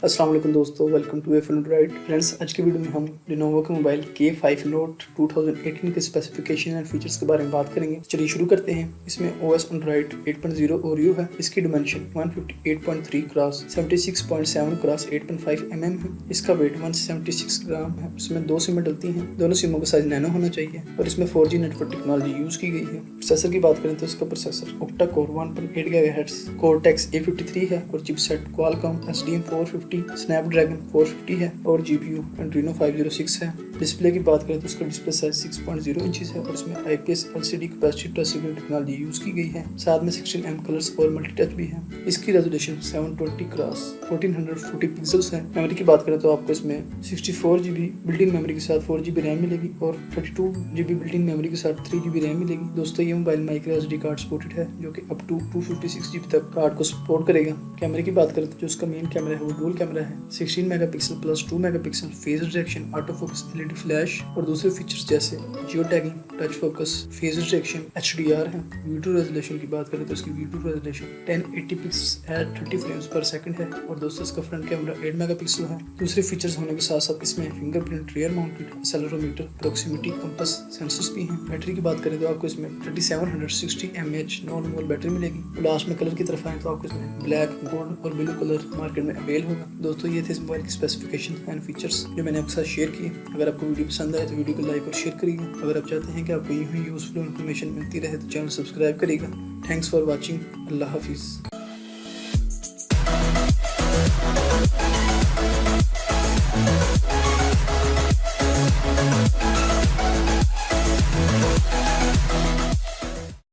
अस्सलाम वालेकुम दोस्तों, वेलकम टू एंड्रॉइड फ्रेंड्स। आज की वीडियो में हम Lenovo के मोबाइल K5 Note 2018 के स्पेसिफिकेशन एंड फीचर्स के बारे में बात करेंगे। चलिए शुरू करते हैं। इसमें OS एंड्रॉइड 8.0 ओरियो है। इसकी डिमेंशन 158.3 क्रॉस 76.7 क्रॉस 8.5 mm है। इसका वेट 176 ग्राम है। इसमें 2 सिमें डलती हैं। दोनों सिमों का साइज नैनो होना चाहिए और इसमें 4G नेटवर्क टेक्नोलॉजी यूज की गई है। प्रोसेसर की बात करें तो इसका processor octa core 1.8 GHz cortex A53 है और चिपसेट क्वालकॉम SDM450 स्नैपड्रैगन 450 है और GPU एड्रीनो 506 है। डिस्प्ले की बात करें तो इसका डिस्प्ले साइज 6.0 इंचेस है और इसमें IPS LCD capacitive touch screen technology use की गई है। साथ में 16 कलर्स और मल्टी टच भी है। इसकी रेजोल्यूशन 720 क्रॉस 1440 पिक्सल्स है। मेमोरी की बात करें तो आपको इसमें 64GB बिल्ट इन मेमोरी के साथ 4GB रैम मिलेगी और 32GB बिल्ट इन मेमोरी के साथ 3GB रैम मिलेगी। दोस्तों ये mobile micro SD card supported है जो कि अप टू 256GB तक कार्ड को सपोर्ट करेगा। कैमरे की बात करें तो जो उसका मेन कैमरा है वो डुअल कैमरा है। 16 megapixel plus 2 megapixel face detection, auto focus, LED flash और दूसरे फीचर्स जैसे geotagging, touch focus, face detection, HDR है। वीडियो रेजोल्यूशन की बात करें तो इसकी video resolution 1080 pixels at 30 frames per second है और दोस्तों इसका फ्रंट कैमरा 8 मेगापिक्सल है। दूसरे फीचर्स होने के साथ साथ इसमें fingerprint, rear mounted accelerometer, proximity compass sensors भी हैं। बैटरी की बात करें तो आपको इसमें 3760 mAh नॉन रिमूवेबल बैटरी मिलेगी। लास्ट में कलर की तरफ आए तो आपको इसमें ब्लैक, गोल्ड और ब्लू कलर मार्केट में अवेल होगा। दोस्तों ये थे इस मोबाइल की स्पेसिफिकेशन एंड फीचर्स जो मैंने आपके साथ शेयर किए। अगर आपको वीडियो पसंद आए तो वीडियो को लाइक और शेयर करिएगा। अगर आप चाहते हैं कि आपको यूं ही यूजफुल इन्फॉर्मेशन मिलती रहे तो चैनल सब्सक्राइब करिएगा। Thanks for watching. अल्लाह हाफिज़।